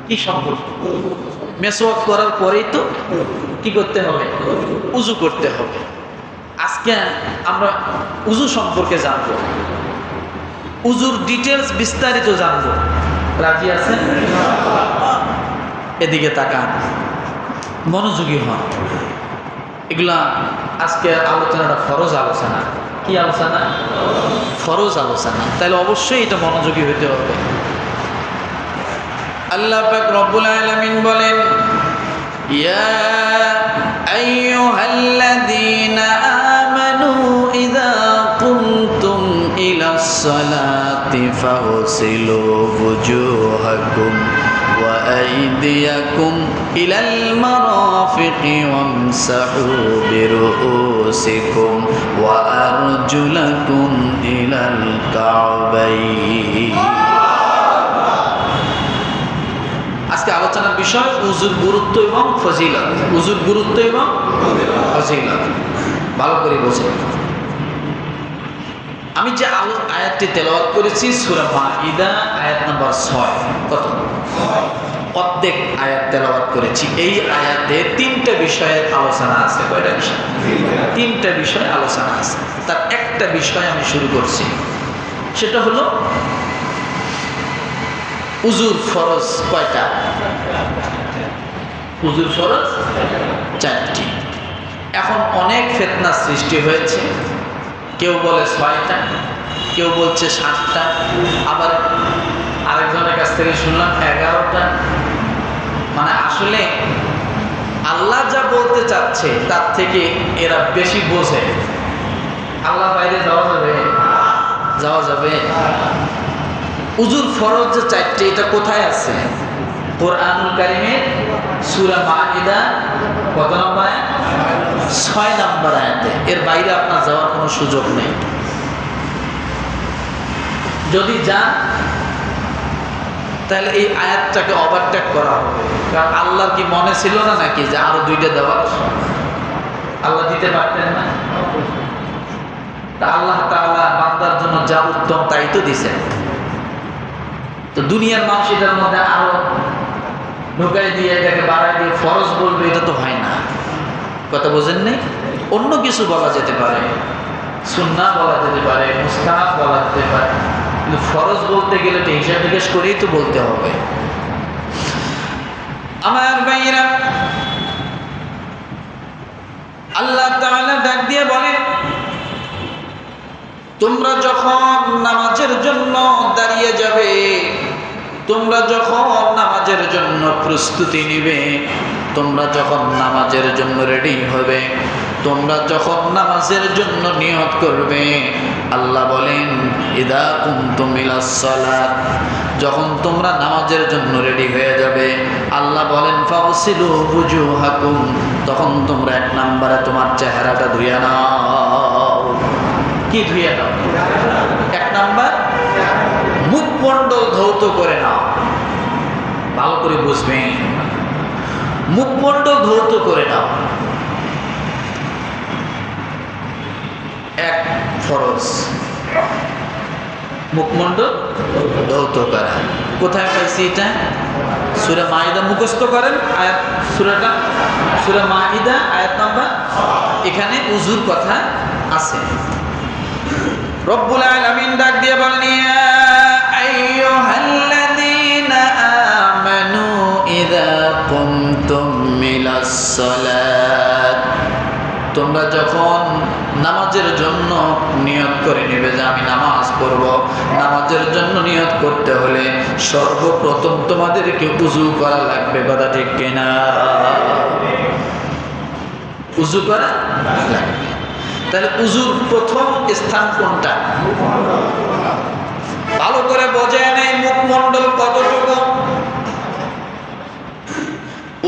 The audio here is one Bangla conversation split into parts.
কি সম্পর্ক? মেসওয়াক করার পরেই তো কি করতে হবে? উযু করতে হবে। আজকে আমরা উযু সম্পর্কে জানবো, উযুর ডিটেলস বিস্তারিত জানবো। রাজি আছেন? এদিকে তাকান, মনোযোগী হন। এগুলা আজকে আলোচনাটা ফরজ আলোচনা। কি আলোচনা? ফরজ আলোচনা। তাহলে অবশ্যই এটা মনোযোগী হতে হবে। আল্লাহ পাক রব্বুল আলামিন বলেন, ইয়া আইয়ুহাল্লাযীনা আমানু ইযা কুমতুম ইলাস সালাতি ফাগসিলু ওয়ুজুহাকুম ওয়া আইদিয়াকুম ইলাল মারাফিকি ওয়ামসাহু বিরুউসিকুম ওয়া আরজুলাকুম ইলাল কা'বাইন। আজকে আলোচনার বিষয় উযুর গুরুত্ব এবং ফজিলত। উযুর গুরুত্ব এবং ফজিলত ভালো করে বোঝেন। আমি যে আয়াতটি তেলাওয়াত করেছি সূরা মাইদা আয়াত নাম্বার 6। কত? অর্ধেক আয়াত তেলাওয়াত করেছি। এই আয়াতে 3টা বিষয়ের আলোচনা আছে। কয়টা বিষয়? 3টা বিষয় আলোচনা আছে। তার একটা বিষয় আমি শুরু করছি, সেটা হলো উযুর ফরজ কয়টা? উযুর ফরজ 4টি। এখন অনেক ফিতনা সৃষ্টি হয়েছে। কেউ বলে 6টা, কেউ বলছে 7টা, আবার আরেকজনের কাছ থেকে শুনলাম 11টা। মানে আসলে আল্লাহ যা বলতে চাচ্ছে তার থেকে এরা বেশি বোঝে। আল্লাহ বাইরে যাওয়া যাবে? যাওয়া যাবে? উযুর ফরজ যে 4টি, এটা কোথায় আছে? কোরআনুল কারীমের সূরা মাইদা কত নম্বর আয়াত? 6 নম্বর আয়াতে। এর বাইরে আপনার যাওয়ার কোনো সুযোগ নেই। যদি যান তাহলে এই আয়াতটাকে ওভারটেক করা হবে। কারণ আল্লাহর কি মনে ছিল না নাকি যে আরো 2টা দেওয়ার? আল্লাহ দিতে পারতেন না? তা আল্লাহ তাআলা বান্দার জন্য যা উত্তম তাই তো দিয়েছেন। তো দুনিয়ার মানুষ এটার মধ্যে আরো ঢুকাই দিয়ে এটাকে বাড়াই দিয়ে ফরজ বলবে, এটা তো হয় না। কথা বোঝেন নেই? অন্য কিছু বলা যেতে পারে, সুন্নাহ বলা যেতে পারে, মুস্তাহাব বলা যেতে পারে, কিন্তু ফরজ বলতে গেলে তো হিসাব নিকাশ করেই তো বলতে হবে। আমার ভাইরা, আল্লাহ তাআলা ডাক দিয়ে বলেন, তোমরা যখন নামাজের জন্য দাঁড়িয়ে যাবে, তোমরা যখন নামাজের জন্য প্রস্তুতি নিবে, তোমরা যখন নামাজের জন্য রেডি হবে, তোমরা যখন নামাজের জন্য নিয়ত করবে, আল্লাহ বলেন ইদা কুনতুম ইলাস সালাত, যখন তোমরা নামাজের জন্য রেডি হয়ে যাবে, আল্লাহ বলেন ফাগসিলু ওয়ুজুহাকুম, তখন তোমরা 1 নম্বরে তোমার চেহারাটা ধুইয়া নাও। কি ধুইয়া নাও? 1 নাম্বার মুখমণ্ডল ধৌত করে নাও। ভালো করে বুঝবেন, মুখমণ্ডল ধৌত করে নাও। 1 ফরজ মুখমণ্ডল ধৌত করা। কোথায় পাইছি এটা? সূরা মাইদা মুখস্থ করেন আয়াত, সূরা মাইদা আয়াত নাম্বার, এখানে উযুর কথা আছে। রব্বুল আলামিন ডাক দিয়ে বলেন, ইয়া আইয়ুহাল্লাযীনা আমানু ইযা কুমতুম ইলাস সালাত, তোমরা যখন নামাজের জন্য নিয়ত করে নেবে যে আমি নামাজ পড়ব, নামাজের জন্য নিয়ত করতে হলে সর্বপ্রথম তোমাদেরকে উযু করা লাগবে। কথা ঠিক কিনা? উযু করা লাগবে। তাহলে উযুর প্রথম স্থান কোনটা? ভালো করে বোঝেন এই মুখমণ্ডল কতটুকু।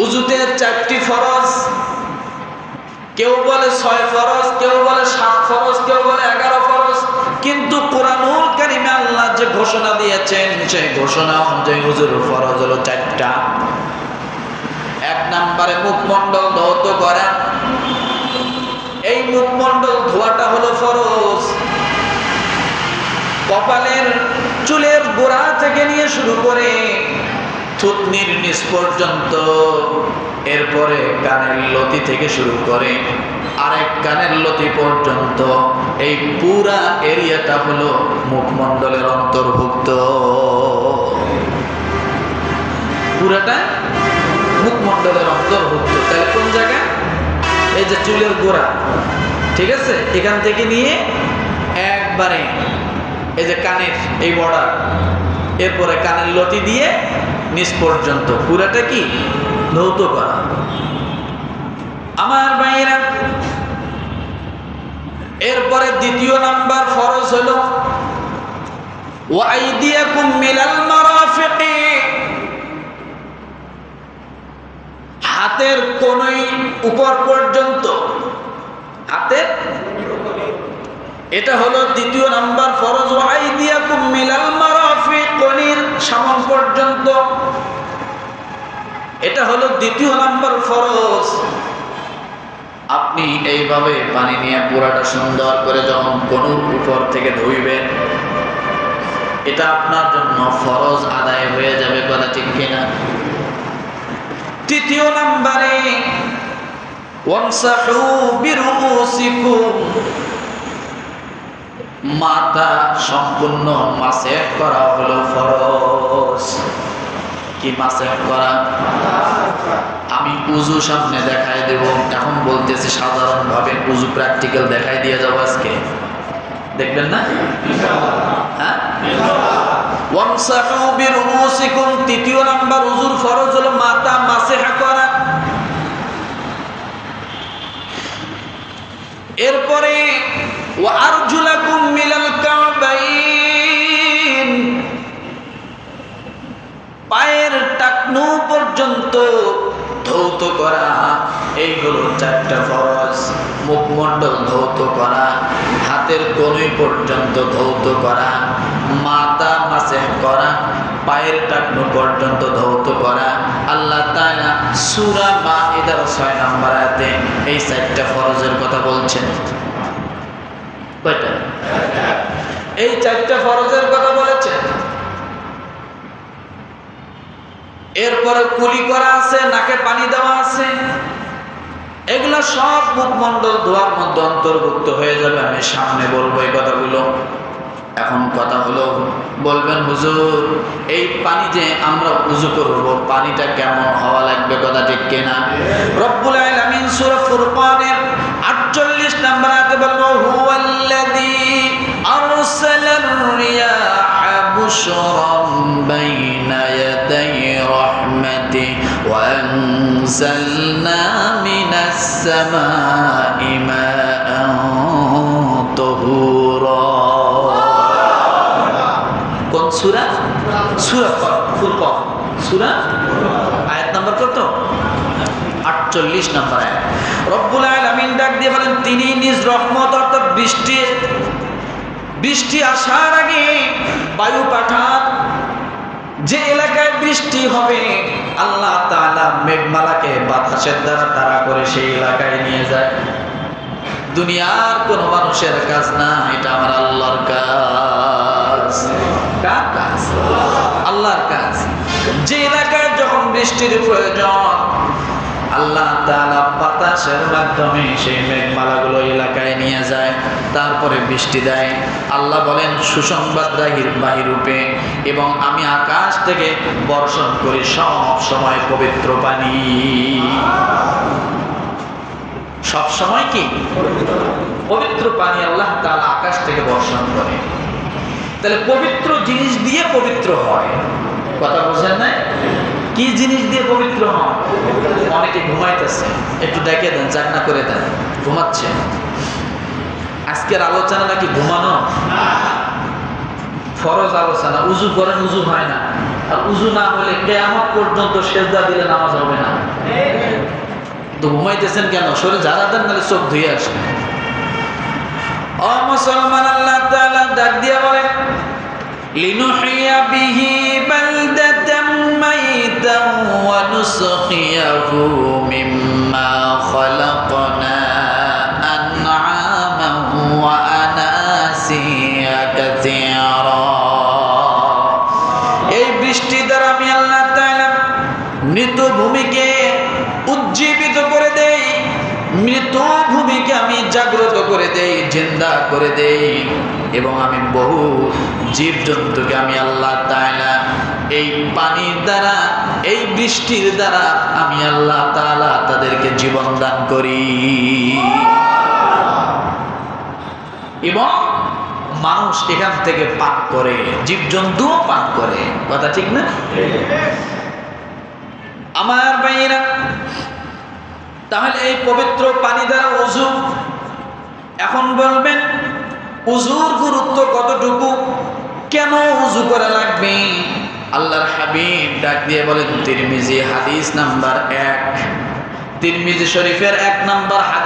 উযুতে 4টি ফরজ, কেউ বলে 6 ফরজ, কেউ বলে 7 ফরজ, কেউ বলে 11 ফরজ, কিন্তু কোরআনুল কারীমে আল্লাহ যে ঘোষণা দিয়েছেন সেই ঘোষণা অনুযায়ী উযুর ফরজ হলো 4টা। 1 নম্বরে মুখমণ্ডল ধৌত করা। এই মুখমণ্ডল ধোয়াটা হলো ফরজ। কপালের চুলের গোড়া থেকে নিয়ে শুরু করে থুতনির নিচ পর্যন্ত, এরপরে কানের লতি থেকে শুরু করে আরেক কানের লতি পর্যন্ত, এই পুরা এরিয়াটা হলো মুখমণ্ডলের অন্তর্ভুক্ত। পুরাটা মুখমণ্ডলের অন্তর্ভুক্ত। তাহলে কোন জায়গায়? এই যে চুলের গোড়া, ঠিক আছে, এখান থেকে নিয়ে একবারে এই যে কানের এই বর্ডার, এরপরে কানের লতি দিয়ে নিচ পর্যন্ত পুরাটা কি ধৌত করা। আমার ভাইয়েরা, এরপরে দ্বিতীয় নাম্বার ফরজ হলো ওয়াইদিয়াকুম মিনাল মারাফিকি, হাতের কোনই উপর পর্যন্ত, হাতের, এটা হলো দ্বিতীয় নাম্বার ফরজ। ওয়াইদিয়াকুম মিনাল মারাফিক, কোনির সামন পর্যন্ত, এটা হলো দ্বিতীয় নাম্বার ফরজ। আপনি এইভাবে পানি নিয়ে পুরাটা সুন্দর করে যখন কোনুর উপর থেকে ধুইবেন, এটা আপনার জন্য ফরজ আদায় হয়ে যাবে, কথা ঠিক কিনা? তৃতীয় নাম্বারে ওয়ামসাহু বিরুসিকুম, মাথা সম্পূর্ণ মাসেহ করা হলো ফরজ। কি মাসেহ করা? আমি উজু সামনে দেখাই দেব, এখন বলতেছি সাধারণভাবে, উজু প্র্যাকটিক্যাল দেখাই দিয়ে যাবো আজকে, দেখবেন না? হ্যাঁ, ওয়ামসাহু বিরুসিকুম, তৃতীয় নাম্বার উজুর ফরজ হলো মাথা মাসেহ করা। এরপরে ওয়ারজুলাকুম মিনাল কাবাইন, পায়ের টাকনু পর্যন্ত ধৌত করা। এইগুলো চারটা ফরজ। মুখমণ্ডল ধৌত করা, হাতের কনুই পর্যন্ত ধৌত করা, মাথা মাসেহ করা, পায়ের টাকনু পর্যন্ত ধৌত করা। আল্লাহ তাআলা সূরা মাইদার 6 নম্বর আয়াতে এই চারটা ফরজের কথা বলছেন। কয়টা? এই চারটা ফরজের কথা বলেছেন। এরপরে কুলি করা আছে, নাকে পানি দেওয়া আছে, এগুলো সব মুখমণ্ডল ধোয়ার মধ্যে অন্তর্ভুক্ত হয়ে যাবে। আমি সামনে বলবো এই কথাগুলো। এখন কথা হলো, বলবেন হুজুর এই পানি যে আমরা উযু করব, পানিটা কেমন হওয়া লাগবে, কথা ঠিক কিনা? রব্বুল আলামিন সূরা ফুরকানের 48 নম্বর আয়াতে বলবো, হুয়াল্লাযী আরসালার রিয়াহা বুশরাম বাইনা ইয়াদাই রাহমাতি ওয়া আনজালনা মিনাস সামাই মাআন তাহুরা। কোন সূরা? সূরা ফুরকান, সূরা আয়াত নাম্বার কত? 48 নম্বর আয়াত। রব্বুল আলামিন ডাক দিয়ে বলেন, তিনি নিজ রহমত অর্থাৎ বৃষ্টি আসার আগে বায়ু পাঠান। যে এলাকায় বৃষ্টি হবে আল্লাহ তাআলা মেঘমালাকে বাতাসের দ্বারা তাড়া করে সেই এলাকায় নিয়ে যায়। দুনিয়ার কোন মানুষের কাজ না, এটা আমার আল্লাহর কাজ। কার কাজ? আল্লাহর কাজ। যে এলাকায় যখন বৃষ্টির প্রয়োজন আল্লাহ তাআলা বাতাসের মাধ্যমে সেই মেঘমালাগুলো এলাকায় নিয়ে যায়, তারপরে বৃষ্টি দেয়। আল্লাহ বলেন সুসংবাদবাহী রূপে, এবং আমি আকাশ থেকে বর্ষণ করি সব সময় পবিত্র পানি। সব সময় কি পবিত্র পানি আল্লাহ তাআলা আকাশ থেকে বর্ষণ করে। তাহলে পবিত্র জিনিস দিয়ে পবিত্র হয়, কথা বুঝেন না? কি জিনিস দিয়ে পবিত্র হয়? অনেকে ঘুমাইতেছে, একটু ডেকে দেন, জাগনা করে দেন, ঘুমাচ্ছে। আজকের আলোচনা নাকি ঘুমানো, ফরজ আলোচনা। উজু করেন, উজু হয় না, আর উজু না হলে কিয়ামত পর্যন্ত সিজদা দিলে নামাজ হবে না। তো ঘুমাইতেছেন কেন? শরীর ঝাড়া দেন, নাহলে চোখ ধুয়ে আসেন। ও মুসলমান, আল্লাহ তাআলা ডাক দিয়া বলেন, লিনুহিয়া বিহি বালদাতাম মাইতান ওয়া নুসখিয়াহু মিম্মা খালাকনা আনআমান ওয়া আনাসিয়া কাসীরা। এই বৃষ্টি দ্বারা আমি আল্লাহ তাআলা মৃত ভূমিকে উজ্জীবিত করে দেই, মৃত ভূমিকে আমি জাগ্রত করে দেই, জিন্দা করে দেই, এবং আমি বহু জীবজন্তুকে আমি আল্লাহ তাআলা এই পানির দ্বারা, এই বৃষ্টির দ্বারা আমি আল্লাহ তাআলা তাদেরকে জীবন দান করি। এবং মানুষ এখান থেকে পান করে, জীবজন্তুও পান করে। কথা ঠিক না? আমার ভাইয়েরা, তাহলে এই পবিত্র পানি দ্বারা ওযু। এখন বলবেন ওযুর গুরুত্ব কতটুকু, কেন ওযু করা লাগবে? আল্লাহর হাবিব ডাক দিয়ে বলেন, তিরমিজি হাদিস নাম্বার 1, তিরমিজি শরীফের 1 নাম্বার হাদিস।